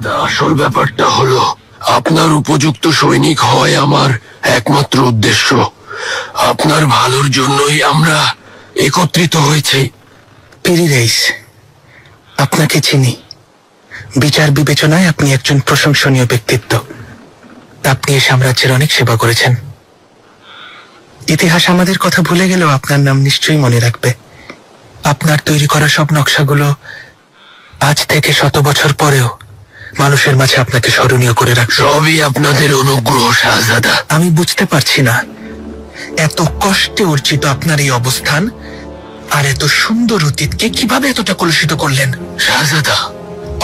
শাহজাদা, আসল ব্যাপারটা হলো আপনার উপযুক্ত সৈনিক হয় আমার একমাত্র উদ্দেশ্য। আপনার ভালোর জন্যই আমরা একত্রিত হয়েছি। পেরি রাইস, আপনাকে চিনি। বিচার বিবেচনায় আপনি একজন প্রশংসনীয় ব্যক্তিত্ব। আপনি এই সাম্রাজ্যের অনেক সেবা করেছেন। ইতিহাস আমাদের কথা ভুলে গেলেও আপনার নাম নিশ্চয়ই মনে রাখবে। আপনার তৈরি করা সব নকশাগুলো আজ থেকে 100 বছর পরেও মানুষের মাঝে আপনাকে স্মরণীয় করে রাখবে। সবই আপনাদের অনুগ্রহ শাহজাদা। আমি বুঝতে পারছি না, এত কষ্টে অর্জিত আপনার এই অবস্থান আর এত সুন্দর অতীতকে কিভাবে এতটা কলুষিত করলেন। শাহজাদা,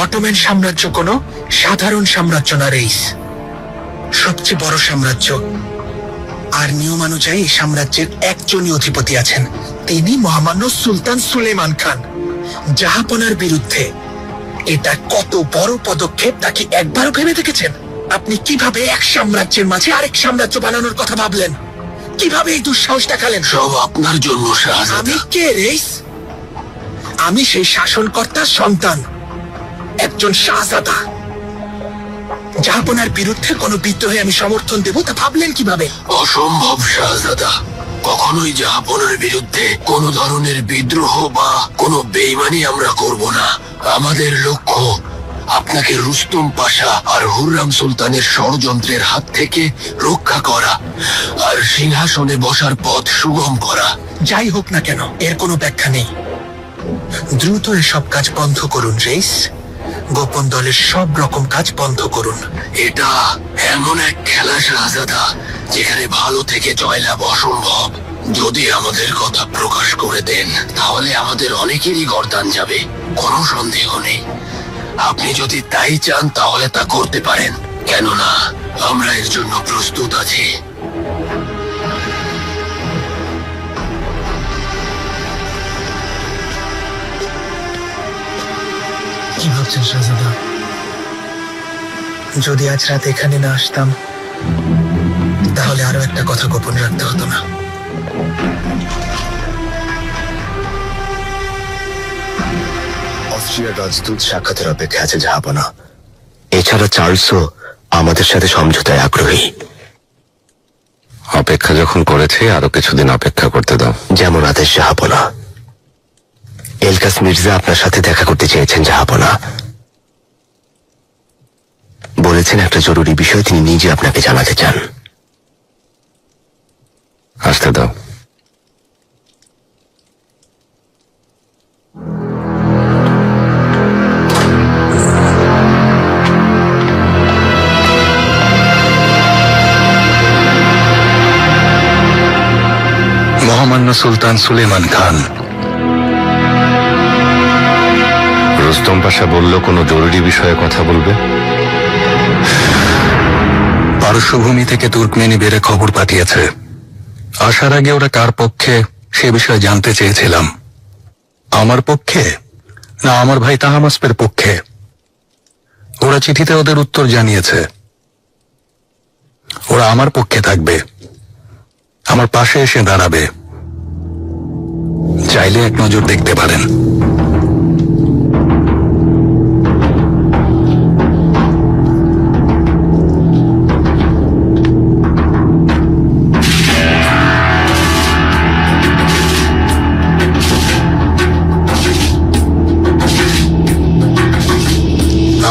অটোম্যান সাম্রাজ্য কোনো সাধারণ সাম্রাজ্য না রেইস, সবচেয়ে বড় সাম্রাজ্য। আর নিয়ম অনুযায়ী এই সাম্রাজ্যের একজনই অধিপতি আছেন, তিনি মহামান্য সুলতান সুলেমান খান। জাহাপনার বিরুদ্ধে এটা কত বড় পদক্ষেপ তা কি একবারও ভেবে দেখেছেন? আপনি কিভাবে এক সাম্রাজ্যের মাঝে আরেক সাম্রাজ্য বানানোর কথা ভাবলেন? কিভাবে এই দুঃসাহস দেখালেন? সব আপনার জন্য শাহজাদা। আমি কে রেইস? আমি সেই শাসনকর্তার সন্তান, একজন শাহজাদা। জাহাপনার বিরুদ্ধে কোনো বিদ্রোহে আমি সমর্থন দেব তা ভাবলেন কিভাবে? অসম্ভব শাহজাদা, কখনোই জাহাপনার বিরুদ্ধে কোনো ধরনের বিদ্রোহ বা কোনো বেইমানি আমরা করব না। আমাদের লক্ষ্য আপনাকে রুস্তম পাশা আর হুররাম সুলতানের ষড়যন্ত্রের হাত থেকে রক্ষা করা আর সিংহাসনে বসার পথ সুগম করা। যাই হোক না কেন, এর কোনো ব্যাখ্যা নেই। দ্রুত এসব কাজ বন্ধ করুন রেইস। গোপন দলের সব রকম কাজ বন্ধ করুন। এটা এমন এক খেলা শাহজাদা, যেখানে ভালো থেকে জয়লাভ অসম্ভব। যদি আমাদের কথা প্রকাশ করে দেন তাহলে আমাদের অনেকেরই গর্দান যাবে, কোনো সন্দেহ নেই। আপনি যদি তাই চান তাহলে তা করতে পারেন, কেননা আমরা এর জন্য প্রস্তুত আছি। কি ভাবছেন শাহজাদা? যদি আজ রাত এখানে না আসতাম তাহলে আরো একটা কথা গোপন রাখতে হতো না। অস্ট্রিয়ার রাজদূত সাক্ষাতের অপেক্ষা আছে জাহাপনা। এছাড়া চার্লসও আমাদের সাথে সমঝোতায় আগ্রহী। অপেক্ষা যখন করেছে আরো কিছুদিন অপেক্ষা করতে দাও। যেমন আদেশ জাহাপনা। এলকাস মির্জা আপনার সাথে দেখা করতে চেয়েছেন জাহাপনা। বলেছেন একটা জরুরি বিষয় তিনি নিজে আপনাকে জানাতে চান। আসতে দাও। মহামান্য সুলতান সুলেমান খান। রুস্তম পাশা বলল কোনো জরুরি বিষয়ে কথা বলবে। পারস্যভূমি থেকে তুর্কমেনি বেড়ে খবর পাঠিয়েছে। আসার আগে ওরা কার পক্ষে সে বিষয়ে জানতে চেয়েছিলাম। আমার পক্ষে না আমার ভাই তাহামাসপের পক্ষে? ওরা চিঠিতে ওদের উত্তর জানিয়েছে। ওরা আমার পক্ষে থাকবে, আমার পাশে এসে দাঁড়াবে। চাইলে এক নজর দেখতে পারেন।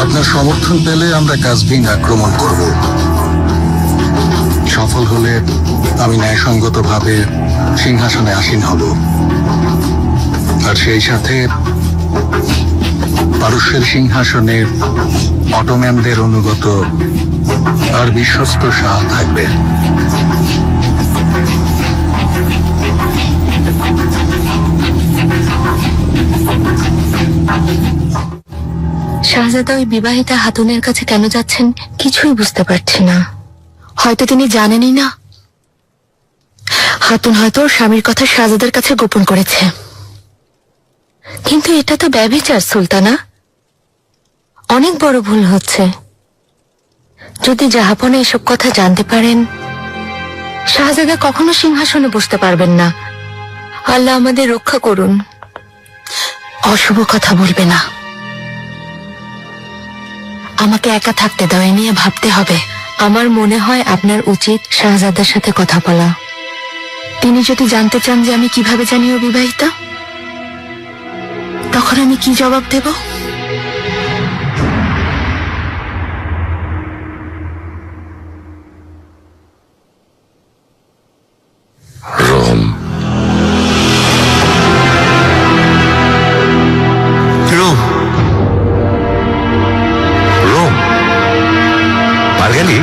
আপনার সমর্থন পেলে আমরা কাজভিন আক্রমণ করব। সফল হলে আমি ন্যায়সঙ্গতভাবে সিংহাসনে আসীন হব, আর সেই সাথে পারস্যের সিংহাসনে অটোম্যানদের অনুগত আর বিশ্বস্ত শাহ থাকবে। শাহজাদা ওই বিবাহিতা হাতুনের কাছে কেন যাচ্ছেন কিছুই বুঝতে পারছি না। হয়তো তিনি জানেনই না। হাতুন হয়তো ওর স্বামীর কথা শাহজাদার কাছে গোপন করেছে। কিন্তু এটা তো ব্যভিচার সুলতানা, অনেক বড় ভুল হচ্ছে। যদি জাহাপনা এসব কথা জানতে পারেন, শাহজাদা কখনো সিংহাসনে বসতে পারবেন না। আল্লাহ আমাদের রক্ষা করুন। অশুভ কথা বলবে না। আমাকে একা থাকতে দাও, এ নিয়ে ভাবতে হবে। আমার মনে হয় আপনার উচিত শাহজাদার সাথে কথা বলা। তিনি যদি জানতে চান যে আমি কিভাবে জানি ও বিবাহিতা, তখন আমি কি জবাব দেব? রোম। রোম। রোম? মার্গালি,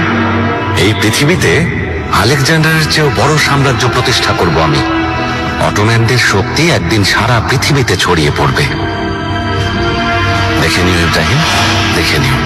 এই পৃথিবীতে আলেকজান্ডারের চেয়েও বড় সাম্রাজ্য প্রতিষ্ঠা করব আমি। অটোম্যানদের শক্তি একদিন সারা পৃথিবীতে ছড়িয়ে পড়বে। দেখে নিও ইব্রাহিম, দেখে নিও।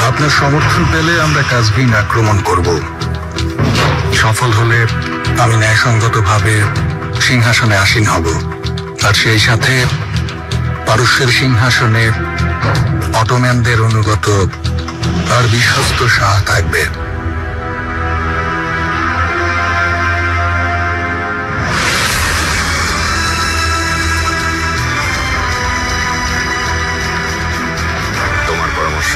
আপনার সমর্থন পেলে আমরা কাজভিন আক্রমণ করব। সফল হলে আমি ন্যায়সঙ্গতভাবে সিংহাসনে আসীন হব, আর সেই সাথে পারস্যের সিংহাসনে অটোম্যানদের অনুগত আর বিশ্বস্ত শাহ থাকবে। তোমার পরামর্শ?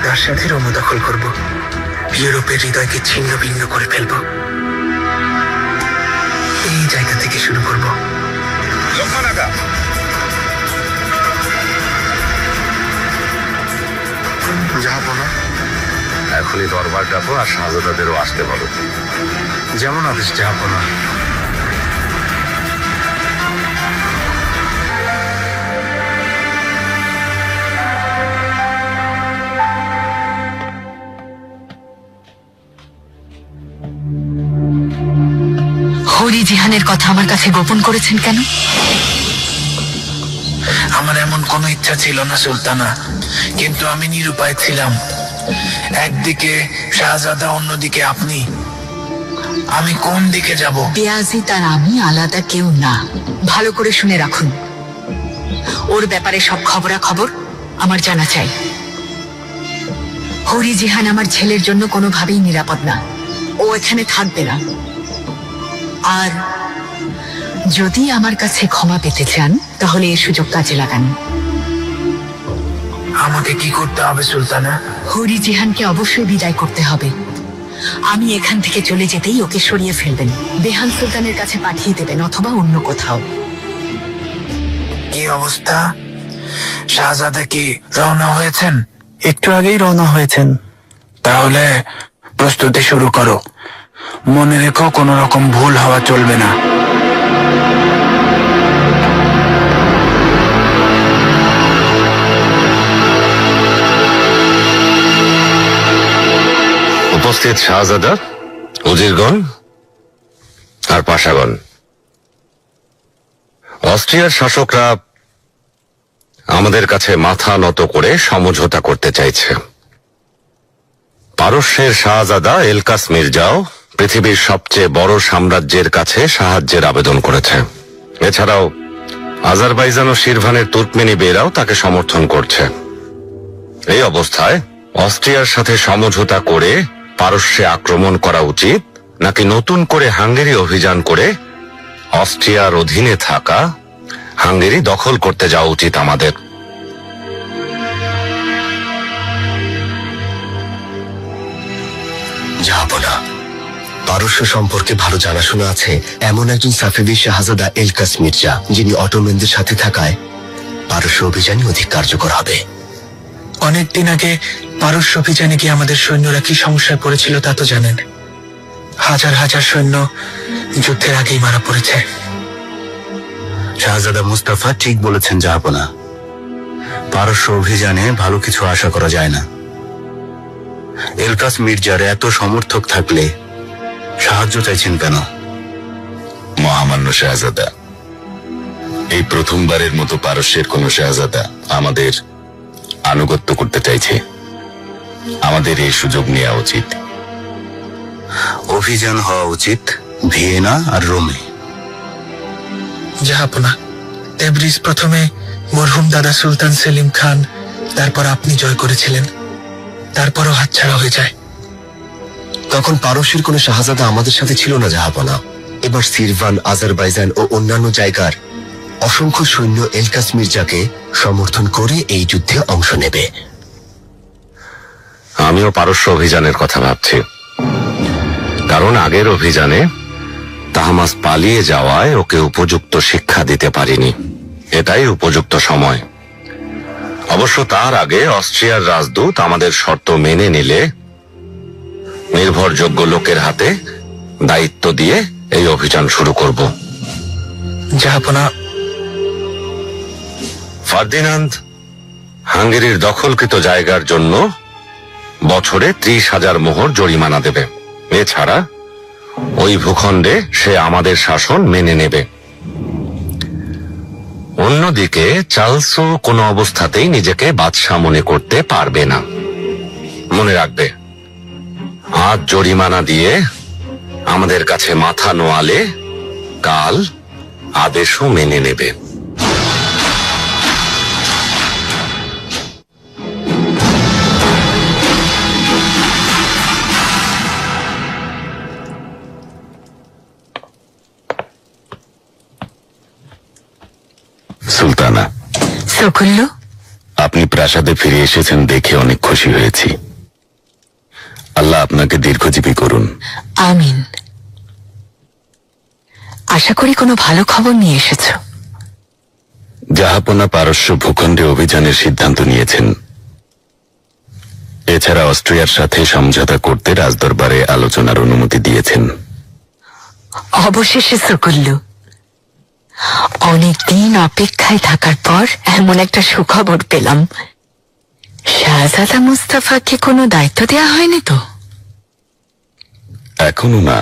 তার সাথে রোম দখল করব, ইউরোপের হৃদয়কে ছিন্ন ভিন্ন করে ফেলব। এই জায়গা থেকে শুরু করব। এখনই দরবার ডাকো আর শাহজাদাদেরও আসতে বলো। যেমন আদেশ জাহাপনা। হরি জিহানের কথা আমার কাছে গোপন করেছেন কেন? আমার এমন কোনো ইচ্ছা ছিল না সুলতানা, কিন্তু আমি নিরুপায় ছিলাম। একদিকে শাহজাদা, অন্যদিকে আপনি। আমি কোন দিকে যাব? বেয়াজিত আর আমি আলাদা কেউ না, ভালো করে শুনে রাখুন। ওর ব্যাপারে সব খবরাখবর আমার জানা চাই। হরি জিহান আমার ছেলের জন্য কোনোভাবেই নিরাপদ না, ও এখানে থাকবে না। আর যদি আমার কাছে ক্ষমা পেতে চান, তাহলে এই সুযোগ কাজে লাগান। আমাকে কি করতে হবে সুলতানা? হরি জিহানকে অবশ্যই বিদায় করতে হবে। আমি এখান থেকে চলে যেতেই ওকে সরিয়ে ফেলবেন, বেহান সুলতানের কাছে পাঠিয়ে দেবেন, অথবা অন্য কোথাও। কি অবস্থা? শাহজাদা কি রওনা হয়েছেন? একটু আগেই রওনা হয়েছেন। তাহলে প্রস্তুতি শুরু করো। মনে রেখো, কোনো রকম ভুল হওয়া চলবে না। উপস্থিত শাহজাদা, উজিরগণ আর পাশাগণ। অস্ট্রিয়ার শাসকরা আমাদের কাছে মাথা নত করে সমঝোতা করতে চাইছে। পারস্যের শাহজাদা এলকাস মির্জাও পৃথিবীর সবচেয়ে বড় সাম্রাজ্যের কাছে সাহায্যের আবেদন করেছে। এছাড়াও আজারবাইজান ও শিরভানের তুর্কমেনি বেরাও তাকে সমর্থন করছে। এই অবস্থায় অস্ট্রিয়ার সাথে সমঝোতা করে পারস্যে আক্রমণ করা উচিত, নাকি নতুন করে হাঙ্গেরি অভিযান করে অস্ট্রিয়ার অধীনে থাকা হাঙ্গেরি দখল করতে যাওয়া উচিত আমাদের? জাহাপনা, পারস্য সম্পর্কে ভালো জানাশোনা আছে এমন একজন সাফেভি শাহজাদা এলকাস মির্জা, যিনি অটোম্যানদের সাথে থাকায় পারস্য অভিযানে অধিক কার্যকর হবে। অনেকদিন আগে পারস্য অভিযানে গিয়ে আমাদের সৈন্যরা কি সমস্যায় পড়েছিল তা তো জানেন। হাজার হাজার সৈন্য যুদ্ধের আগেই মারা পড়েছে। শাহজাদা মুস্তাফা ঠিক বলেছেন জাহাপনা, পারস্য অভিযানে ভালো কিছু আশা করা যায় না। এলকাস মির্জার এত সমর্থক থাকলে সাহায্য চাইছেন কেন? মহামান্য শাহজাদা, এই প্রথমবারের মতো পারস্যের কোন শাহজাদা আমাদের আনুগত্য করতে চাইছে। আমাদের এই সুযোগ নেওয়া উচিত। অভিযান হওয়া উচিত ভিয়েনা আর রোমে। জাহাপনা, তেবরিজ প্রথমে মরহুম দাদা সুলতান সেলিম খান, তারপর আপনি জয় করেছিলেন, তারপরও হাতছাড়া হয়ে যায়। তখন পারস্যের কোনো শাহজাদা আমাদের সাথে ছিল না জাহাপনা। এবার সিরভান, আজারবাইজান ও অন্যান্য জায়গার অসংখ্য সৈন্য এলকাস মির্জাকে সমর্থন করে এই যুদ্ধে অংশ নেবে। আমিও পারস্য অভিযানের কথা ভাবছি, কারণ আগের অভিযানে তাহমাস পালিয়ে যাওয়ায় ওকে উপযুক্ত শিক্ষা দিতে পারিনি। এটাই উপযুক্ত সময়। অবশ্য তার আগে অস্ট্রিয়ার রাজদূত আমাদের শর্ত মেনে নিলে নির্ভরযোগ্য লোকের হাতে দায়িত্ব দিয়ে এই অভিযান শুরু করব। জাহাপনা, ফার্দিনান্দ হাঙ্গেরির দখলকৃত জায়গার জন্য বছরে 30,000 মোহর জরিমানা দেবে। এছাড়া ওই ভূখণ্ডে সে আমাদের শাসন মেনে নেবে। অন্যদিকে চার্লসও কোনো অবস্থাতেই নিজেকে বাদশাহ মনে করতে পারবে না। মনে রাখবে, আজ জরিমানা দিয়ে আমাদের কাছে মাথা নোয়ালে কাল আদেশও মেনে নেবে। সুলতানা, সকুল্লু, আপনি প্রাসাদে ফিরে এসেছেন দেখে অনেক খুশি হয়েছি। আল্লাহ আপনাকে দীর্ঘজীবী করুন। আমিন। আশা করি কোনো ভালো খবর নিয়ে এসেছো। জাহাপনা পারস্য ভূখণ্ডে অভিযানের সিদ্ধান্ত নিয়েছেন। এছাড়া অস্ট্রিয়ার সাথে সমঝোতা করতে রাজদরবারে আলোচনার অনুমতি দিয়েছেন। অবশেষে সকুল্লু, অনেকদিন অপেক্ষায় থাকার পর এমন একটা সুখবর পেলাম। শাহজাদা মুস্তাফাকে কোনো দায়িত্ব দেওয়া হয়নি তো? এখনো না,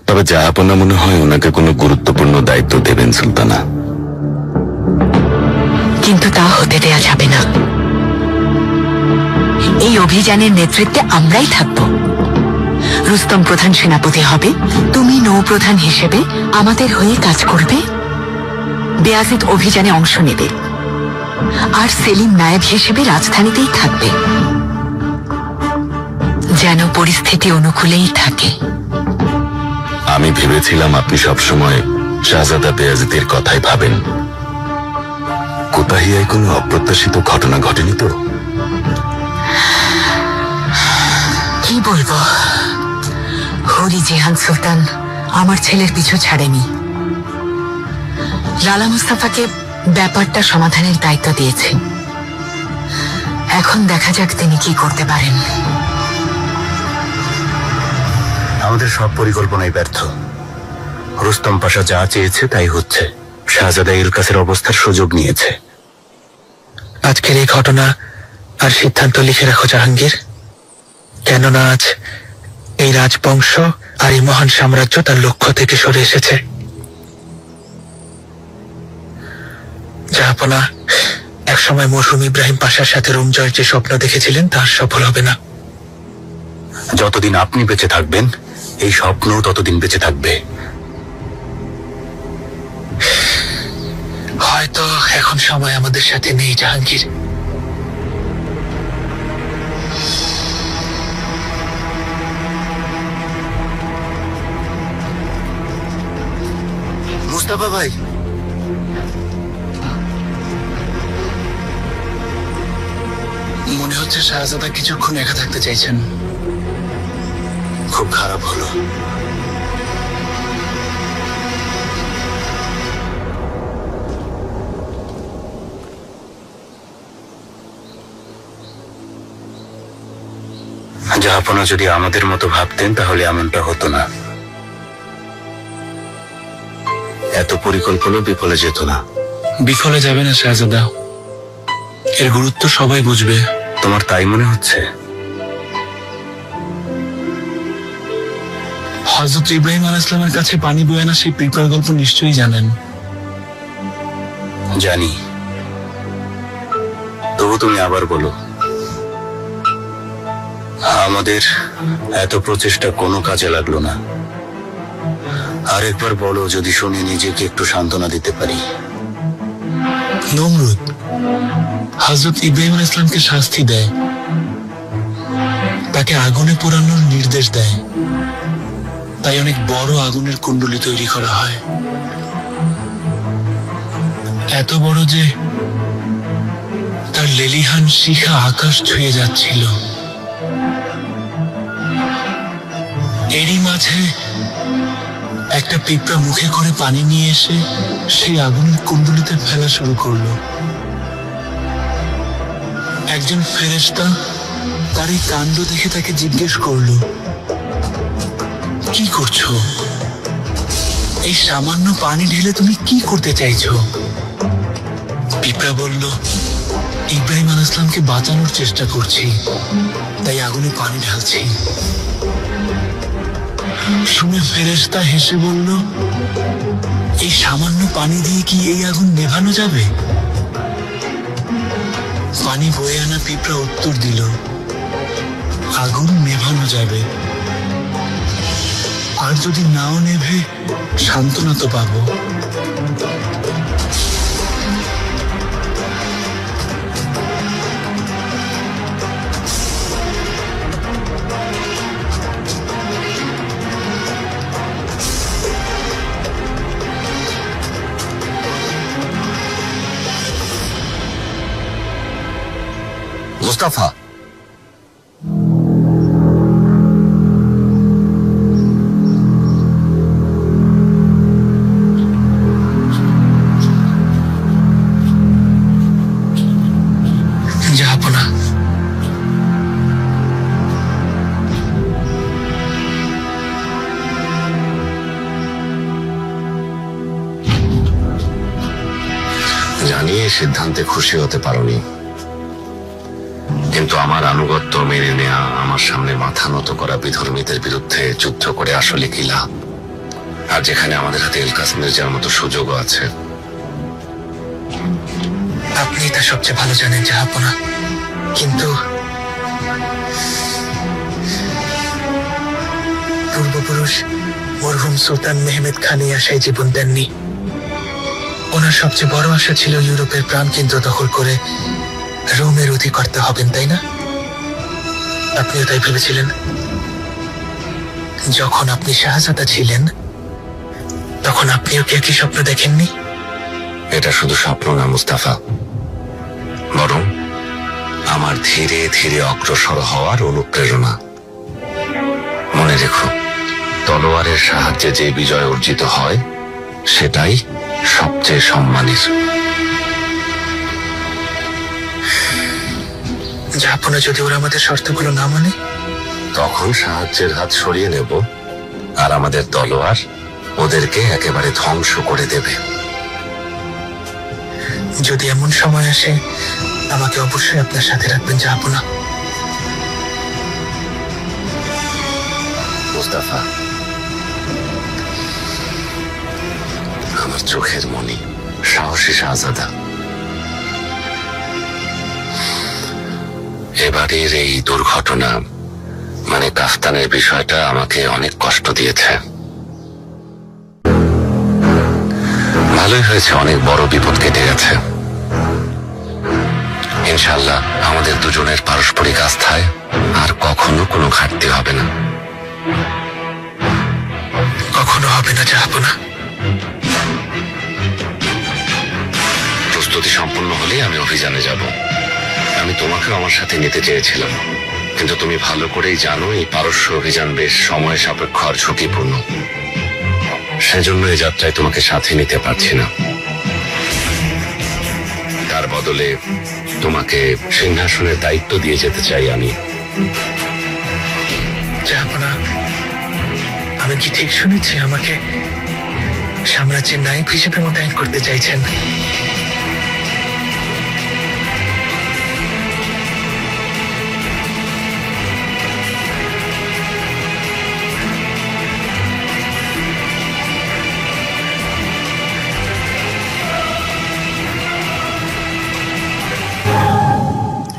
তবে জাহাপনা মনে হয় ওনাকে কোনো গুরুত্বপূর্ণ দায়িত্ব দেবেন সুলতানা। কিন্তু তা হতে দেয়া যাবে না। এই অভিযানের নেতৃত্বে আমরাই থাকব। রুস্তম প্রধান সেনাপতি হবে, তুমি নৌপ্রধান হিসেবে আমাদের হয়ে কাজ করবে। বেয়াজিদ অভিযানে অংশ নেবে, আর সেলিম নায়েব হিসেবে রাজধানীতেই থাকবে, যেন পরিস্থিতি অনুকূলেই থাকে। আমি ভেবেছিলাম আপনি সবসময় শাহজাদা বেয়াজিদের কথাই ভাবেন। কোতাহিয়ায় কোনো অপ্রত্যাশিত ঘটনা ঘটেনি তো? কি বলবো, হরি জিহান সুলতান আমার ছেলের পিছু ছাড়েনি। লালা মুস্তাফাকে ব্যাপারটা সমাধানের দায়িত্ব দিয়েছে। এখন দেখা যাক তিনি কি করতে পারেন। আমাদের সব পরিকল্পনাই ব্যর্থ। রুস্তম পাশা যা চেয়েছে তাই হচ্ছে। শাহজাদা ইলকাসের অবস্থার সুযোগ নিয়েছে। আজকের এই ঘটনা আর সিদ্ধান্ত লিখে রাখো জাহাঙ্গীর, কেননা আজ এই রাজবংশ আর এই মহান সাম্রাজ্য তার লক্ষ্য থেকে সরে এসেছে। জাহাপনা, একসময় মরহুম ইব্রাহিম পাশার সাথে রোম জয়ের যে স্বপ্ন দেখেছিলেন তার সফল হবে না। যতদিন আপনি বেঁচে থাকবেন এই স্বপ্ন ততদিন বেঁচে থাকবে। হয়তো এখন সময় আমাদের সাথে নেই জাহাঙ্গীর। মুস্তাফা ভাই, মনে হচ্ছে শাহজাদা কিছুক্ষণ একা থাকতে চাইছেন। খুব খারাপ হলো। জাহাপনা যদি আমাদের মতো ভাবতেন তাহলে এমনটা হতো না। এত পরিকল্পনা বিফলে যেত না। বিফলে যাবে না শাহজাদা, এর গুরুত্ব সবাই বুঝবে। তোমার তাই মনে হচ্ছে? হযরত ইব্রাহিম আলাইহিস সালামের কাছে পানি বয়ে আনা সেই পিঁপড়ার গল্প নিশ্চয়ই জানেন। জানি, তবু তুমি আবার বলো। আমাদের এত প্রচেষ্টা কোনো কাজে লাগলো না। আরেকবার বলো, যদি শুনে নিজেকে একটু সান্ত্বনা দিতে পারি। নমরুদ হযরত ইব্রাহিম আলাইহিস সালামকে শাস্তি দেয়, তাকে আগুনে পোড়ানোর নির্দেশ দেয়, তাই অনেক বড় আগুনের কুণ্ডলী তৈরি করা হয়, এত বড় যে তার লেলিহান শিখা আকাশ ছুঁয়ে যাচ্ছিল। এরই মাঝে একটা পিঁপড়া মুখে করে পানি নিয়ে এসে সেই আগুনের কুণ্ডলিতে ফেলা শুরু করলো। একজন ফেরেশতা তার এই কাণ্ড দেখে তাকে জিজ্ঞেস করলো, কি করছো? এই সামান্য পানি ঢেলে তুমি কি করতে চাইছো? পিঁপড়া বলল, ইব্রাহিম আলাইহিস সালামকে বাঁচানোর চেষ্টা করছি, তাই আগুনে পানি ঢালছি। শুনে ফেরেশতা হেসে বলল, এই সামান্য পানি দিয়ে কি এই আগুন নেভানো যাবে? পানি বয়ে আনা পিঁপড়া উত্তর দিল, আগুন নেভানো যাবে, আর যদি নাও নেভে সান্ত্বনা তো পাবো। মুস্তাফা, জাহাপনা, জানি এই সিদ্ধান্তে খুশি হতে পারোনি, কিন্তু আমার আনুগত্য মেনে নেয়া, আমার সামনে মাথা নত করা বিধর্মীদের বিরুদ্ধে যুদ্ধ করে আসলে কি লাভ? আর যেখানে আমাদের হাতে এলকাস মির্জার মতো সুযোগও আছে। আপনি তা সবচেয়ে ভালো জানেন জাহাপনা, কিন্তু পূর্বপুরুষ মরহুম সুলতান মেহমেদ খান এই আশায় জীবন দেননি। ওনার সবচেয়ে বড় আশা ছিল ইউরোপের প্রাণকেন্দ্র দখল করে রোমের অধিকর্তা হবেন, তাই না? আপনিও তাই ভেবেছিলেন। যখন আপনি শাহজাদা ছিলেন তখন আপনিও কি একই স্বপ্ন দেখেননি? এটা শুধু স্বপ্ন না মুস্তাফা, বরং আমার ধীরে ধীরে অগ্রসর হওয়ার অনুপ্রেরণা। মনে রেখো, তলোয়ারের সাহায্যে যে বিজয় অর্জিত হয় সেটাই সবচেয়ে সম্মানের। জাহাপনা, যদি ওরা আমাদের শর্তগুলো না মানে? তখন সাহায্যের হাত সরিয়ে নেব, আর আমাদের তলোয়ার ওদেরকে একেবারে ধ্বংস করে দেবে। যদি এমন সময় আসে, আমাকে অবশ্যই আপনার সাথে রাখবেন জাহাপনা। মুস্তাফা, আমার চোখের মনি, সাহসী শাহজাদা, এবারের এই দুর্ঘটনা মানে কাফতানের বিষয়টা আমাকে অনেক কষ্ট দিয়েছে। ভালোই হয়েছে, অনেক বড় বিপদ কেটে গেছে। ইনশাআল্লাহ আমাদের দুজনের পারস্পরিক আস্থায় আর কখনো কোনো ঘাটতি হবে না। কখনো হবে না জাহাপনা। প্রস্তুতি সম্পন্ন হলেই আমি অভিযানে যাব। আমি তোমাকেও আমার সাথে নিতে চেয়েছিলাম, কিন্তু তুমি ভালো করেই জানো এই পারস্য অভিযান বেশ সময় সাপেক্ষ আর ঝুঁকিপূর্ণ। সেজন্য এই যাত্রায় তোমাকে সাথে নিতে পারছি না। তার বদলে তোমাকে সিংহাসনের দায়িত্ব দিয়ে যেতে চাই আমি। জাহাপনা, আমি কি ঠিক শুনেছি আমাকে সাম্রাজ্যের নায়ক হিসেবে মোতায়েন করতে চাইছেন?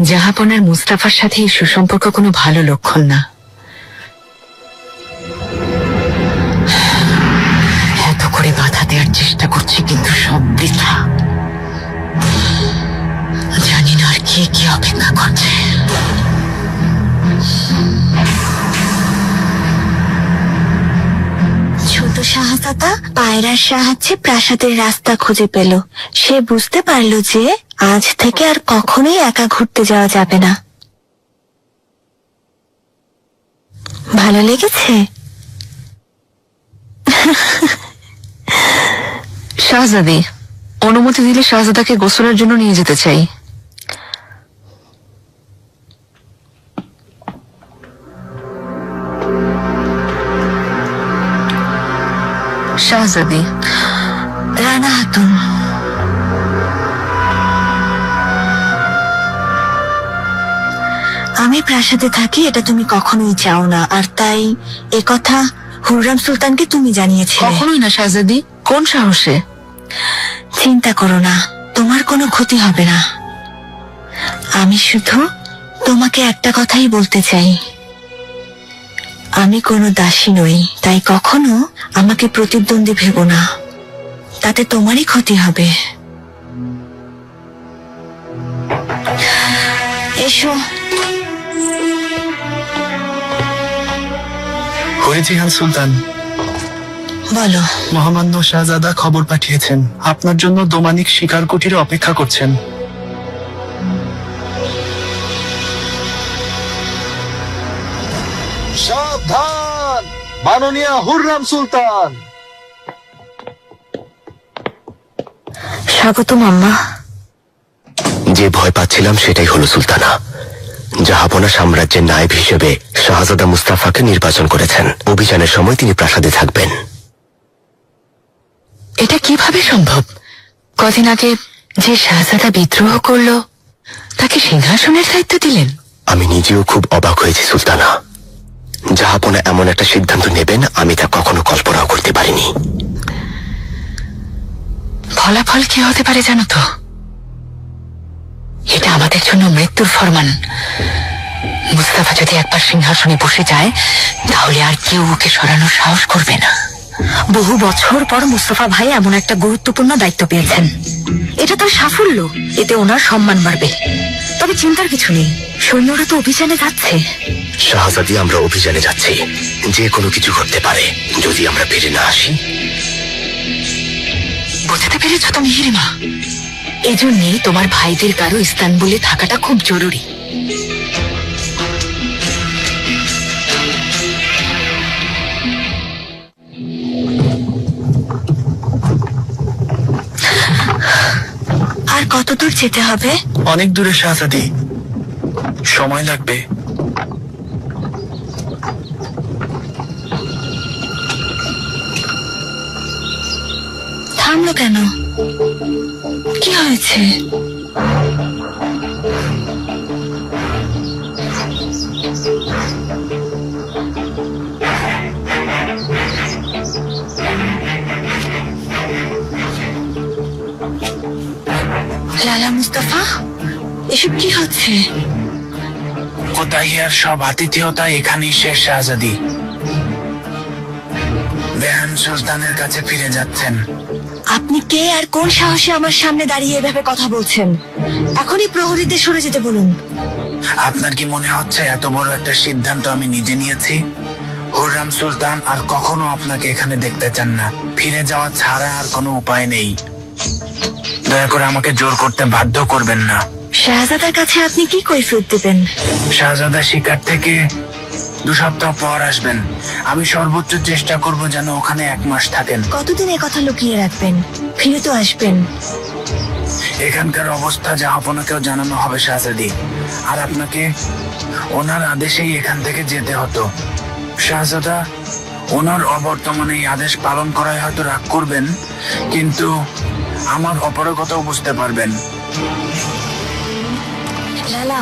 জাহাপনার মুস্তাফার সাথে এই সুসম্পর্ক কোনো ভালো লক্ষণ না। এত করে বাধা দেওয়ার চেষ্টা করছি, কিন্তু সব বৃথা। জানি না আর কে কি অপেক্ষা করছে। ছোট শাহজাদা পায়রার সাহায্যে প্রাসাদের রাস্তা খুঁজে পেল। সে বুঝতে পারল যে আজ থেকে আর কখনোই একা ঘুরতে যাওয়া যাবে না। ভালো লেগেছে? শাহজাদি, অনুমতি দিলে শাহজাদাকে গোসলের জন্য নিয়ে যেতে চাই। শাহজাদি। রানা খাতুন, আমি প্রাসাদে থাকি এটা তুমি কখনোই চাও না, আর তাই একথা হুররাম সুলতানকে তুমি জানিয়েছিলে। কখনোই না শাহজাদি। কোন সাহসে? চিন্তা করো না, তোমার কোনো ক্ষতি হবে না। আমি শুধু তোমাকে একটা কথাই বলতে চাই, আমি কোনো দাসী নই, তাই কখনো আমাকে প্রতিদ্বন্দ্বী ভেবো না, তাতে তোমারই ক্ষতি হবে। এসো। হরিজিহান সুলতান, বলো। মহামান্য শাহজাদা খবর পাঠিয়েছেন, আপনার জন্য দোমানিক শিকার কুটিরে অপেক্ষা করছেন। সাবধান, মাননীয় হুররাম সুলতান। স্বাগতম আম্মা। যে ভয় পাচ্ছিলাম সেটাই হলো সুলতানা। জাহাপনা সাম্রাজ্যের নায়েব হিসেবে শাহজাদা মুস্তাফাকে নির্বাচন করেছেন। অভিযানের সময় তিনি প্রাসাদে থাকবেন। এটা কিভাবে সম্ভব? কদিন আগে যে শাহজাদা বিদ্রোহ করলো তাকে সিংহাসনের দায়িত্ব দিলেন। আমি নিজেও খুব অবাক হয়েছি সুলতানা। জাহাপনা এমন একটা সিদ্ধান্ত নেবেন আমি তা কখনো কল্পনাও করতে পারিনি। ফলাফল কি হতে পারে জানো তো? এটা আমাদের জন্য মৃত্যুর ফরমান। মুস্তাফা যদি একবার সিংহাসনে বসে যায় তাহলে আর কেউ ওকে সরানোর সাহস করবে না। বহু বছর পর মুস্তাফা ভাই এমন একটা গুরুত্বপূর্ণ দায়িত্ব পেয়েছেন, এটা তার সাফল্য, এতে ওনার সম্মান বাড়বে। তবে চিন্তার কিছু নেই, সৈন্যরা তো অভিযানে যাচ্ছে। শাহজাদি, আমরা অভিযানে যাচ্ছি, যে কোনো কিছু ঘটতে পারে যদি আমরা ফিরে না আসি। বুঝতে পেরেছ তো মিহিরিমা? এজন্যই তোমার ভাইদের কারো ইস্তানবুলে থাকাটা খুব জরুরি। আর কত দূর যেতে হবে? অনেক দূরে শাহজাদি, সময় লাগবে। থামলো কেন? কি হয়েছে? লালা মুস্তাফা, এসব কি হচ্ছে? কোথায় আর সব আতিথেয়তা এখানেই শেষ শাহজাদি। বেহান সুলতানের কাছে ফিরে যাচ্ছেন। আপনি কে আর কোন সাহসে আমার সামনে দাঁড়িয়ে এভাবে কথা বলছেন? এখনই প্রহরীদের সরে যেতে বলুন। আপনার কি মনে হচ্ছে এত বড় একটা সিদ্ধান্ত আমি নিজে নিয়েছি? হুররাম সুলতান আর কখনো আপনাকে এখানে দেখতে চান না। ফিরে যাওয়া ছাড়া আর কোনো উপায় নেই। দয়া করে আমাকে জোর করতে বাধ্য করবেন না। শাহজাদার কাছে আপনি কি কৈফিয়ত দেবেন? শাহজাদা শিকার থেকে 2 সপ্তাহ পর আসবেন। আমি সর্বোচ্চ চেষ্টা করব যেন ওখানে 1 মাস থাকেন। কতদিন এ কথা লুকিয়ে রাখবেন? ফিরে তো আসবেন। এখানকার অবস্থা জাহাপনাকেও জানানো হবে শাহজাদি, আর আপনাকে ওনার আদেশেই এখান থেকে যেতে হতো। শাহজাদা ওনার অবর্তমানে এই আদেশ পালন করায় হয়তো রাগ করবেন, কিন্তু আমার অপারগতাও বুঝতে পারবেন। লালা,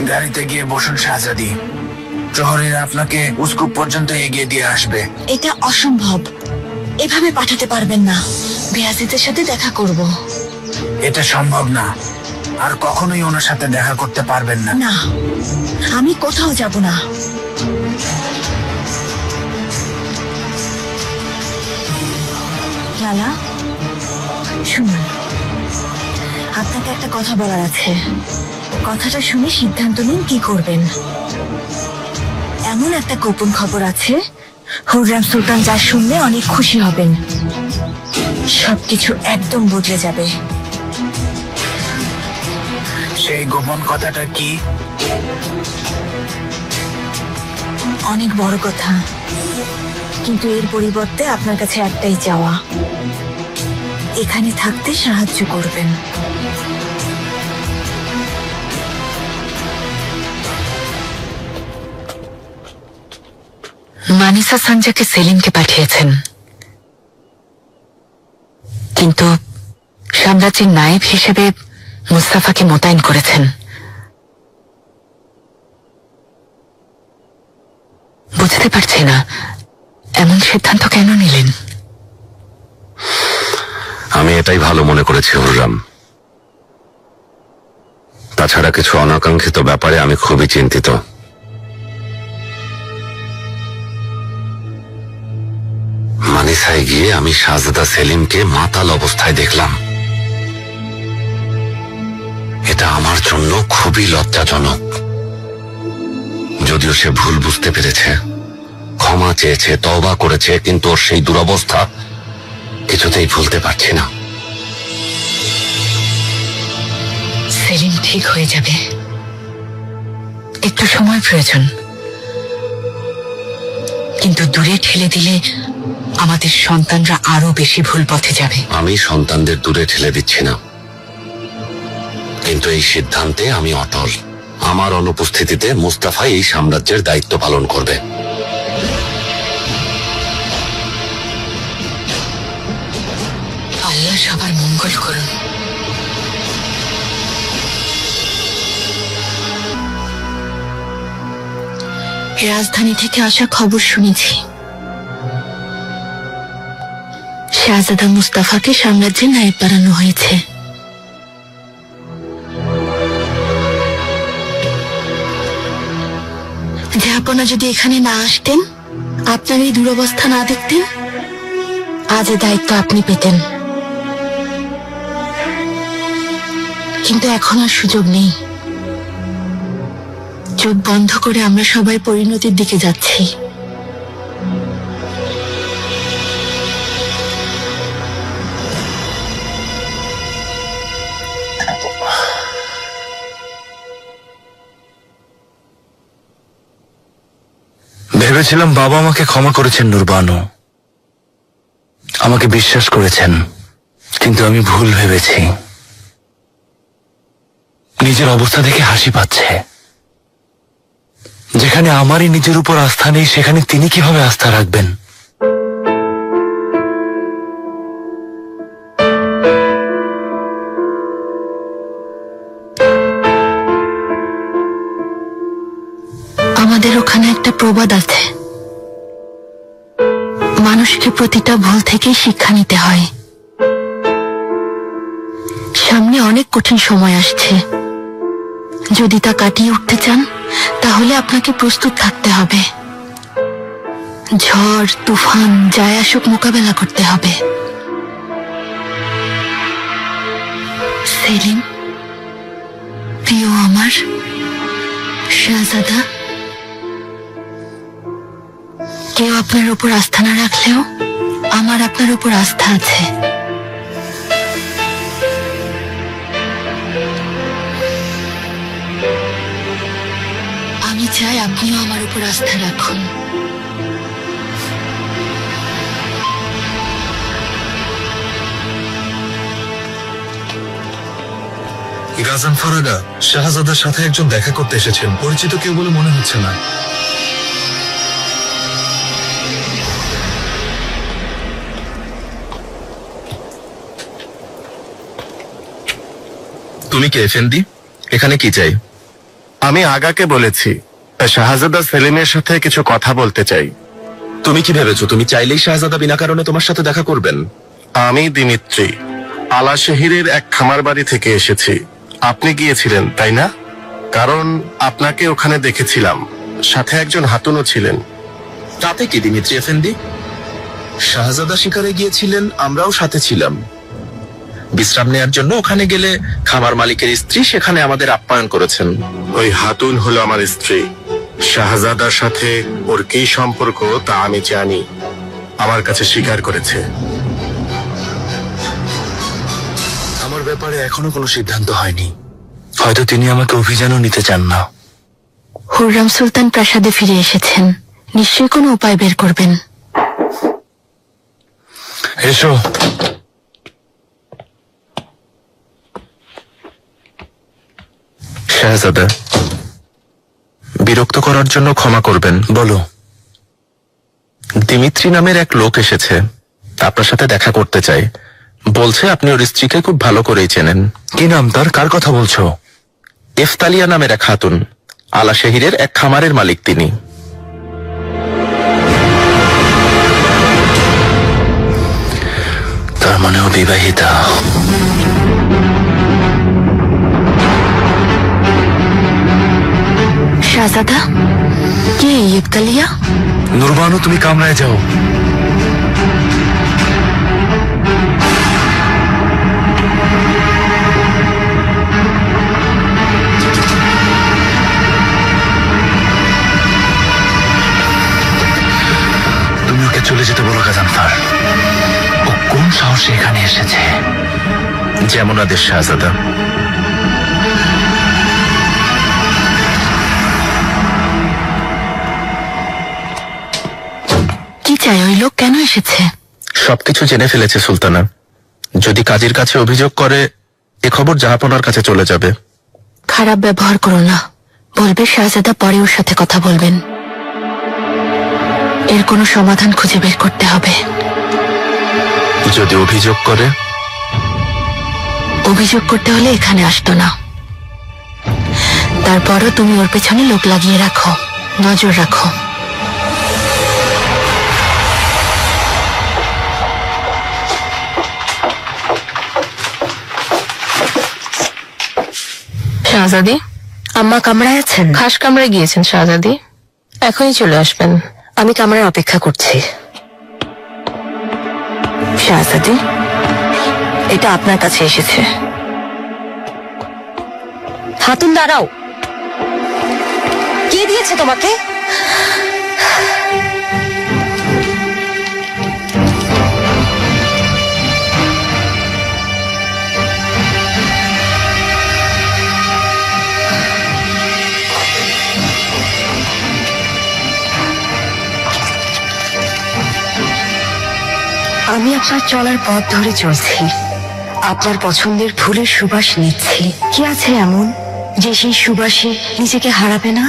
গাড়িতে গিয়ে বসুন শাহজাদি। প্রহরীরা আপনাকে উস্কুপ পর্যন্ত এগিয়ে দিয়ে আসবে। এটা অসম্ভব, এভাবে পাঠাতে পারবেন না। বেয়াজিদের সাথে দেখা করব। এটা সম্ভব না। আর কখনোই ওনার সাথে দেখা করতে পারবেন না। না, আমি কোথাও যাব না। লালা, শুনুন, আপনাকে একটা কথা বলার আছে। কথাটা শুনে সিদ্ধান্ত নিন কি করবেন। এমন একটা গোপন খবর আছে, হুররাম সুলতান যা শুনলে অনেক খুশি হবেন। সবকিছু একদম বদলে যাবে। সেই গোপন কথাটা কি? অনেক বড় কথা, কিন্তু এর পরিবর্তে আপনার কাছে একটাই চাওয়া, এখানে থাকতে সাহায্য করবেন। মানিসা সানজাকে সেলিমকে পাঠিয়েছেন, কিন্তু সাম্রাজ্যের নায়েব হিসেবে মুস্তাফাকে মোতায়েন করেছেন। বুঝতে পারছি না এমন সিদ্ধান্ত কেন নিলেন। আমি এটাই ভালো মনে করেছি হুররাম। তাছাড়া কিছু অনাকাঙ্ক্ষিত ব্যাপারে আমি খুবই চিন্তিত। মানিসায় গিয়ে আমি শাহজাদা সেলিমকে মাতাল অবস্থায় দেখলাম। এটা আমার জন্য খুবই লজ্জাজনক। যদিও সে ভুল বুঝতে পেরেছে, ক্ষমা চেয়েছে, তওবা করেছে, কিন্তু ওর সেই দুরবস্থা কিছুতেই ভুলতে পারছি না। সেলিম ঠিক হয়ে যাবে, একটু সময় প্রয়োজন। কিন্তু দূরে ঠেলে দিলে আমাদের সন্তানরা আরো বেশি ভুল পথে যাবে। আমি সন্তানদের দূরে ঠেলে দিচ্ছি না, কিন্তু এই সিদ্ধান্তে আমি অটল। আমার অনুপস্থিতিতে মুস্তাফা এই সাম্রাজ্যের দায়িত্ব পালন করবে। আল্লাহ সবার মঙ্গল করুন। রাজধানী থেকে আসা খবর শুনেছি, শাহজাদা মুস্তাফাকে সাম্রাজ্যের নায়েব বানানো হয়েছে। জাহাপনা যদি এখানে না আসতেন, আপনার এই দুরবস্থা না দেখতেন, আজ এ দায়িত্ব আপনি পেতেন। কিন্তু এখন আর সুযোগ নেই। চোখ বন্ধ করে আমরা সবাই পরিণতির দিকে যাচ্ছি। ভেবেছিলাম বাবা আমাকে ক্ষমা করেছেন নুরবানু, আমাকে বিশ্বাস করেছেন, কিন্তু আমি ভুল ভেবেছি। নিজের অবস্থা দেখে হাসি পাচ্ছে। যেখানে আমারই নিজের উপর আস্থা নেই, সেখানে তিনি কিভাবে আস্থা রাখবেন? আমাদের ওখানে একটা প্রবাদ আছে, মানুষকে প্রতিটা ভুল থেকে শিক্ষা নিতে হয়। সামনে অনেক কঠিন সময় আসছে, যদি তা কাটিয়ে উঠতে চান তাহলে আপনাকে প্রস্তুত থাকতে হবে। ঝড় তুফান যাই আসুক মোকাবেলা করতে হবে। সেলিম, প্রিয় আমার শাহজাদা, কেউ আপনার উপর আস্থা না রাখলেও আমার আপনার উপর আস্থা আছে। আমি চাই আপনিও আমার উপর আস্থা রাখুন। গাজান ফারাগা শাহজাদার সাথে একজন দেখা করতে এসেছেন, পরিচিত কেউ বলে মনে হচ্ছে না। তুমি কে এফেন্দি? এখানে কি চাই? আমি আগাকে বলেছি, শাহজাদা সেলিমের সাথে কিছু কথা বলতে চাই। তুমি কি ভেবেছো তুমি চাইলেই শাহজাদা বিনা কারণে তোমার সাথে দেখা করবেন? আমি দিমিত্রি, আলা শেহিরের এক খামার বাড়ি থেকে এসেছি। আপনি গিয়েছিলেন তাই না? কারণ আপনাকে ওখানে দেখেছিলাম, সাথে একজন হাতুনও ছিলেন। তাতে কি দিমিত্রি এফেন্দি? শাহজাদা শিকারে গিয়েছিলেন, আমরাও সাথে ছিলাম। বিশ্রাম নেয়ার জন্য ওখানে গেলে খামার মালিকের স্ত্রী সেখানে আমাদের আপ্যায়ন করেছেন। ওই হাতুন হলো আমার স্ত্রী। শাহজাদার সাথে ওর কি সম্পর্ক তা আমি জানি, আমার কাছে স্বীকার করেছে। আমার ব্যাপারে এখনো কোনো সিদ্ধান্ত হয়নি। হয়তো তিনি আমাকে অভিযানও নিতে চান না। হুররাম সুলতান প্রাসাদে ফিরে এসেছেন, নিশ্চয়ই কোনো উপায় বের করবেন। এসো। শাহজাদা, বিরক্ত করার জন্য ক্ষমা করবেন। বলো। দিমিত্রি নামের এক লোক এসেছে, আপনার সাথে দেখা করতে চাই। বলছে আপনি ওর স্ত্রীকে খুব ভালো করেই চেনেন। কি নাম তার? কার কথা বলছো? ইফতালিয়া নামের এক খাতুন, আলা শেহিরের এক খামারের মালিক তিনি। তার মানে ও বিবাহিতা। শাহজাদা, কে ইফতালিয়া? নুরবানু, তুমি কামরায় যাও। তুমি ওকে চলে যেতে বলো গাজানফার। ও কোন সাহসে এখানে এসেছে? যেমন আদেশ শাহজাদা। কি চাই? ওই লোক কেন এসেছে? সবকিছু জেনে ফেলেছে সুলতানা। যদি কাজীর কাছে অভিযোগ করে, এ খবর জাহাপনার কাছে চলে যাবে। খারাপ ব্যবহার করো না, বলবে শাহজাদা পরে ওর সাথে কথা বলবেন। এর কোনো সমাধান খুঁজে বের করতে হবে। যদি অভিযোগ করে? অভিযোগ করতে হলে এখানে আসতো না। তারপরও তুমি ওর পেছনে লোক লাগিয়ে রাখো, নজর রাখো। শাহজাদি, আম্মা কামরায় আছেন? খাস কামরায় গিয়েছেন শাহজাদি, এখনই চলে আসবেন। আমি কামরায় অপেক্ষা করছি। শাহজাদি, এটা আপনার কাছে এসেছে। হাতুন, দাঁড়াও। কে দিয়েছে তোমাকে? আমি আপনার চলার পথ ধরে চলছি, আপনার পছন্দের ফুলের সুবাস নিচ্ছি। কি আছে এমন যে সেই সুবাসে নিজেকে হারাবে না,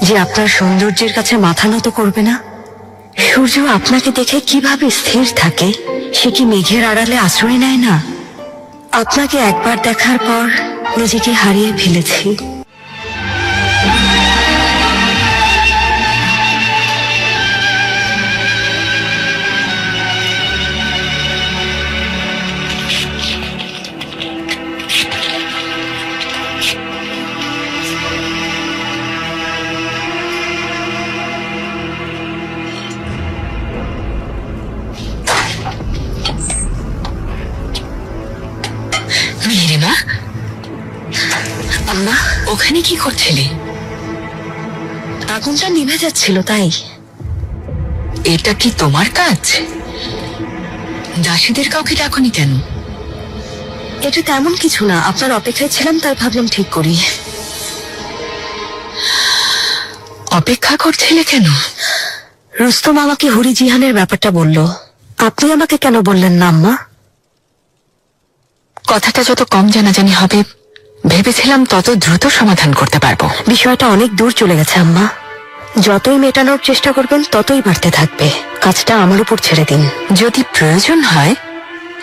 যে আপনার সৌন্দর্যের কাছে মাথা নত করবে না? সূর্য আপনাকে দেখে কিভাবে স্থির থাকে? সে কি মেঘের আড়ালে আশ্রয় নেয় না? আপনাকে একবার দেখার পর নিজেকে হারিয়ে ফেলেছি। মেহেরিমা, আম্মা, ওখানে কি করছিলে? আগুনটা নিভে যাচ্ছিল তাই। এটা কি তোমার কাজ? দাসীদের কাউকে ডাকনি কেন? এটা তেমন কিছু না, আপনার অপেক্ষায় ছিলাম তাই ভাবলাম ঠিক করি। অপেক্ষা করছিলে কেন? রুস্তম আমাকে হরি জিহানের ব্যাপারটা বলল, আপনি আমাকে কেন বললেন না আম্মা? কথাটা যত কম জানাজানি হবে ভেবেছিলাম তত দ্রুত সমাধান করতে পারবো। বিষয়টা অনেক দূর চলে গেছে আম্মা, যতই মেটানোর চেষ্টা করবেন ততই বাড়তে থাকবে। কাজটা আমার উপর ছেড়ে দিন। যদি প্রয়োজন হয়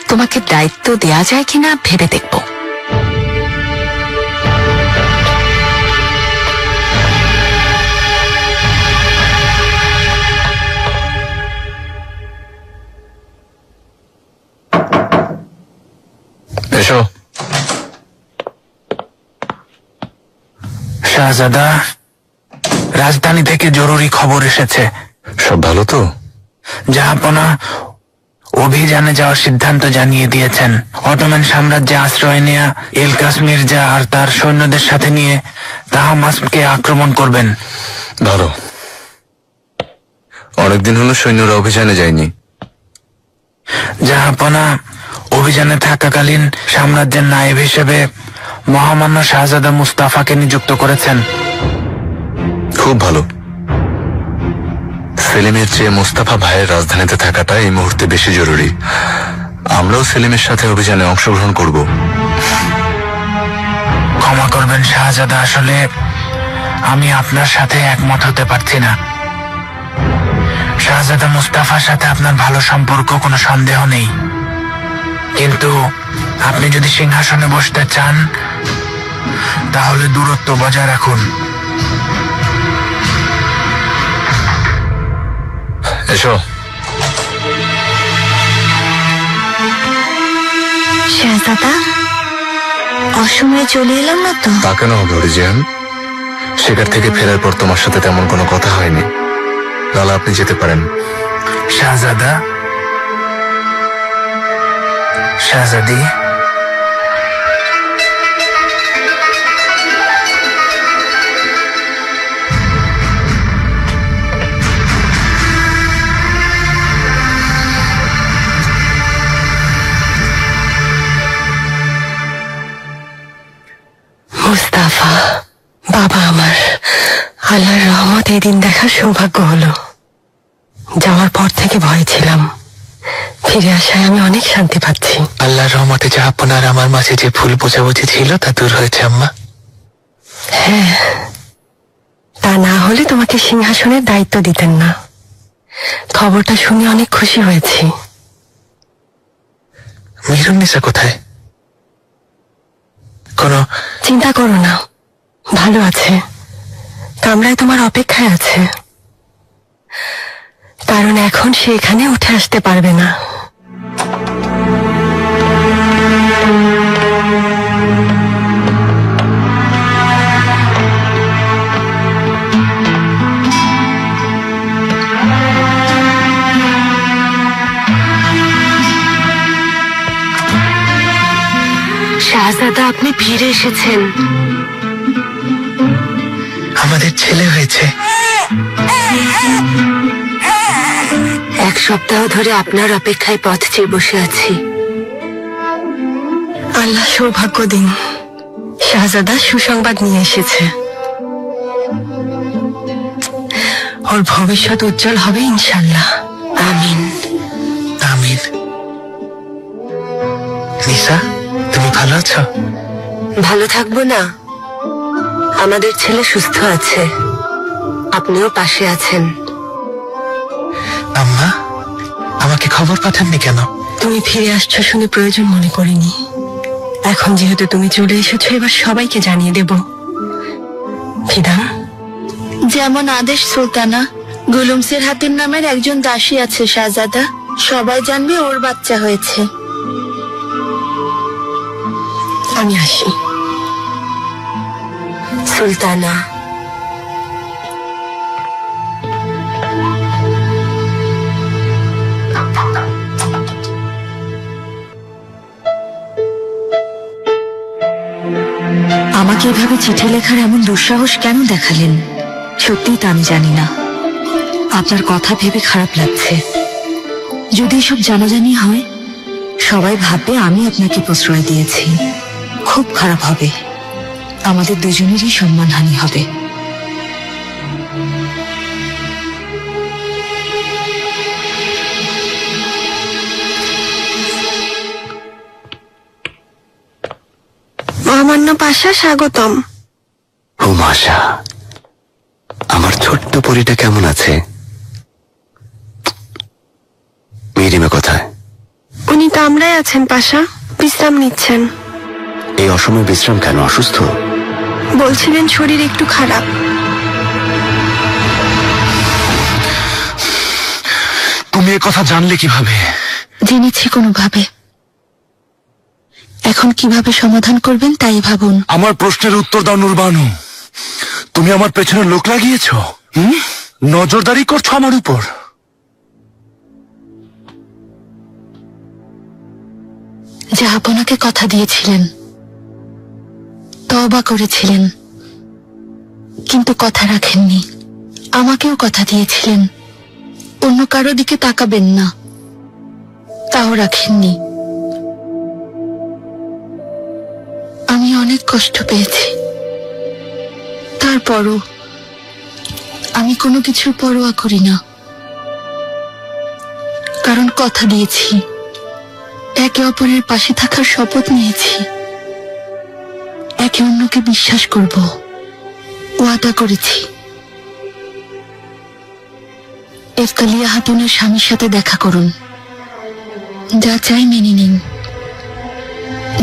তোমাকে দায়িত্ব দেয়া যায় কিনা ভেবে দেখব। শাহজাদা, রাজধানী থেকে জরুরি খবর এসেছে। সব ভালো তো? জাহাপনা অভিযানে যাওয়ার সিদ্ধান্ত জানিয়ে দিয়েছেন। অটোমান সাম্রাজ্যে আশ্রয় নেয়া এলকাস মির্জা আর তার সৈন্যদের সাথে নিয়ে তাহমাসকে আক্রমণ করবেন। ভালো, অনেকদিন হলো সৈন্যরা অভিযানে যায়নি। জাহাপনা অভিযানে থাকাকালীন সাম্রাজ্যের নায়েব হিসেবে মহামান্য শাহজাদা মুস্তাফাকে নিযুক্ত করেছেন। খুব ভালো। সেলিমের চেয়ে মুস্তাফা ভাইয়ের রাজধানীতে থাকাটা এই মুহূর্তে বেশি জরুরি। আমরাও সেলিমের সাথে অভিযানে অংশগ্রহণ করব। ক্ষমা করবেন শাহজাদা, আসলে আমি আপনার সাথে একমত হতে পারছি না। শাহজাদা মুস্তাফার সাথে আপনার ভালো সম্পর্ক, কোনো সন্দেহ নেই, কিন্তু আপনি যদি সিংহাসনে বসতে চান তাহলে দূরত্ব বজায় রাখুন। এসো। শাহজাদা, অসময়ে চলে এলাম না তো? তা কেন হবে অরিজিয়ান? শিকার থেকে ফেরার পর তোমার সাথে তেমন কোনো কথা হয়নি। লালা, আপনি যেতে পারেন। শাহজাদা, শাহজাদি, মুস্তাফা, বাবা আমার, আল্লাহর রহমত এদিন দেখার সৌভাগ্য হলো। যাওয়ার পর থেকে ভয় ছিলাম, ফিরে আসায় আমি অনেক শান্তি পাচ্ছি। আল্লাহর রহমতে জাহাপনার আমার মাঝে যে ভুল বোঝাবুঝি ছিল তা দূর হয়েছে আম্মা। হ্যাঁ, তা না হলে তোমাকে সিংহাসনের দায়িত্ব দিতেন না। খবরটা শুনে অনেক খুশি হয়েছি। মিরুন্নিসা কোথায়? কোনো চিন্তা করো না, ভালো আছে। কামরায় তোমার অপেক্ষায় আছে, কারণ এখন সে এখানে উঠে আসতে পারবে না। শাহজাদা, আপনি ফিরে এসেছেন। আমাদের ছেলে হয়েছে। এক সপ্তাহ ধরে আপনার অপেক্ষায় পথ চেয়ে বসে আছি। আল্লাহ সৌভাগ্য দিন, শাহজাদা সুসংবাদ নিয়ে এসেছে। ওর ভবিষ্যৎ উজ্জ্বল হবে ইনশাল্লাহ। আমিন আমিন। নিসা, তুমি ভালো আছো? ভালো থাকবো না? আমাদের ছেলে সুস্থ আছে, আপনিও পাশে আছেন। আম্মা, আমাকে খবর পাঠাননি কেন? তুমি ফিরে আসছো শুনে প্রয়োজন মনে করিনি। এখন যেহেতু তুমি চলে এসেছো, এবার সবাইকে জানিয়ে দেব। ফিদা, যেমন আদেশ সুলতানা। গুলুমসির হাতির নামের একজন দাসী আছে শাহজাদা, সবাই জানবে ওর বাচ্চা হয়েছে। আমি আসি। সুলতানা, আমাকে এভাবে চিঠি লেখার এমন দুঃসাহস কেন দেখালেন? সত্যিই তা আমি জানি না। আপনার কথা ভেবে খারাপ লাগছে। যদি এসব জানাজানি হয়, সবাই ভাববে আমি আপনাকে প্রশ্রয় দিয়েছি। খুব খারাপ হবে, আমাদের দুজনেরই সম্মানহানি হবে। মহামান্য পাশা, স্বাগতম। ও মাশা, আমার ছোট্ট পরীটা কেমন আছে? মিরিমা কোথায়? উনি কামরায় আছেন পাশা, বিশ্রাম নিচ্ছেন। এই অসময়ে বিশ্রাম কেন? অসুস্থ? বলছিলেন শরীর একটু খারাপ। তুমি এ কথা জানলে কিভাবে? জেনেছি কোনোভাবে। এখন কিভাবে সমাধান করবেন তাই ভাবুন। আমার প্রশ্নের উত্তর দাও নুরবানু। তুমি আমার পেছনে লোক লাগিয়েছ, নজরদারি করছো আমার উপর। জাহাপনাকে কথা দিয়েছিলেন, তওবা করেছিলেন, কিন্তু কথা রাখেননি। আমাকেও কথা দিয়েছিলেন অন্য কারো দিকে তাকাবেন না, তাও রাখেননি। আমি অনেক কষ্ট পেয়েছি, তারপরও আমি কোনো কিছুর পরোয়া করি না, কারণ কথা দিয়েছি, একে অপরের পাশে থাকার শপথ নিয়েছি, একে অন্যকে বিশ্বাস করব, ওয়াদা করেছি। এফতালিয়া হাতুনের স্বামীর সাথে দেখা করুন, যা চাই মেনে নিন,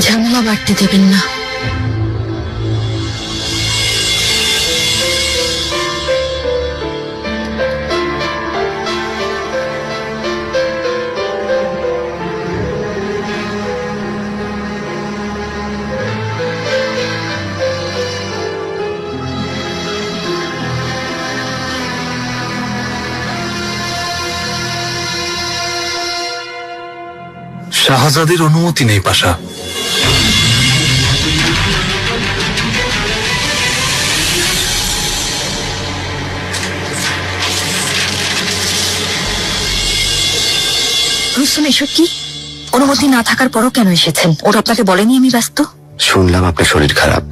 ঝামেলা বাড়তে দেবেন না। শাহজাদির অনুমতি নেই পাশা। রুস্তম, এসব কি? অনুমতি না থাকার পরও কেন এসেছেন? ওরা আপনাকে বলেনি আমি ব্যস্ত? শুনলাম আপনার শরীর খারাপ,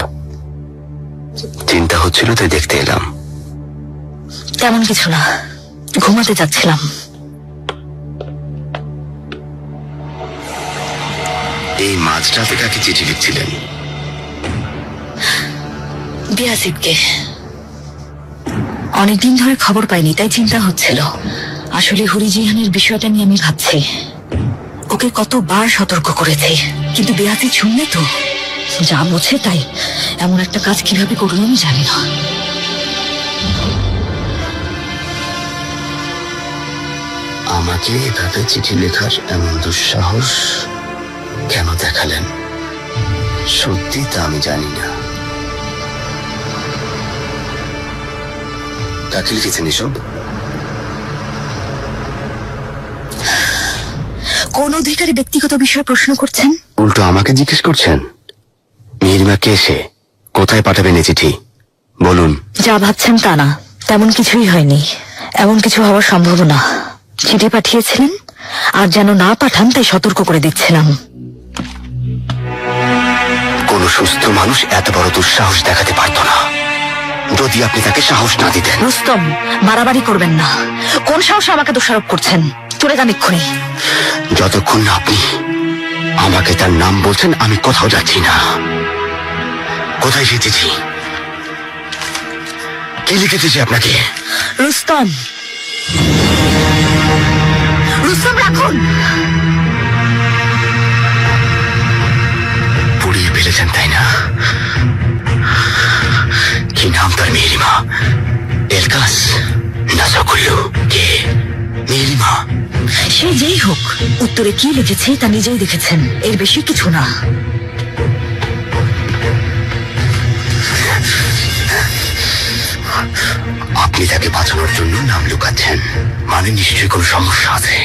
চিন্তা হচ্ছিল তাই দেখতে এলাম। তেমন কিছু না, ঘুমাতে যাচ্ছিলাম। এই মাঝরাতে কাকে চিঠি লিখছিলেন? বিয়াসিদকে। অনেকদিন ধরে খবর পাইনি, তাই চিন্তা হচ্ছিল। আসলে হরিজিহানের বিষয়টা নিয়ে আমি ভাবছি। ওকে কতবার সতর্ক করেছি, কিন্তু বিয়াসিদ শুনলে তো যা বোঝে তাই। এমন একটা কাজ কিভাবে করলো আমি জানি না। আমাকে এভাবে চিঠি লেখার এমন দুঃসাহস কেন দেখালেন? সত্যি তা আমি জানি না। কাকে লিখেছেন এসব? কোন অধিকারী ব্যক্তিগত বিষয়ে প্রশ্ন করছেন? উল্টো আমাকে জিজ্ঞেস করছেন? মিহিরিমা কে সে? কোথায় পাঠাবেন এই চিঠি বলুন। যা ভাবছেন তা না, তেমন কিছুই হয়নি। এমন কিছু হওয়ার সম্ভব না। চিঠি পাঠিয়েছিলেন, আর যেন না পাঠান তাই সতর্ক করে দিচ্ছিলাম। কোন সুস্থ মানুষ এত বড় দুঃসাহস দেখাতে পারত না যদি আপনি তাকে সাহস না দিতেন। রুস্তম, বাড়াবাড়ি করবেন না। কোন সাহসে আমাকে দোষারোপ করছেন? চলে যান এক্ষুনি। যতক্ষণ না আপনি আমাকে তার নাম বলছেন আমি কোথাও যাচ্ছি না। কোথায় সেই চিঠি? কে লিখেছে আপনাকে? রুস্তম, রুস্তম রাখুন। পুড়িয়ে ফেলেছেন তাই না? কি নাম তার? মিহিরিমা? এলকাস না সকল্লু? কে মিহিরিমা? সে যেই হোক, উত্তরে কি লিখেছে তা নিজেই দেখেছেন, এর বেশি কিছু না। আপনি তাকে বাঁচানোর জন্য নাম লুকাচ্ছেন, মানে নিশ্চয়ই কোনো সমস্যা আছে।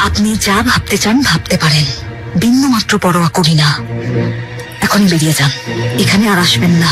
আপনি যা ভাবতে চান ভাবতে পারেন, বিন্দু মাত্র পরোয়া করি না। এখনই বেরিয়ে যান, এখানে আর আসবেন না।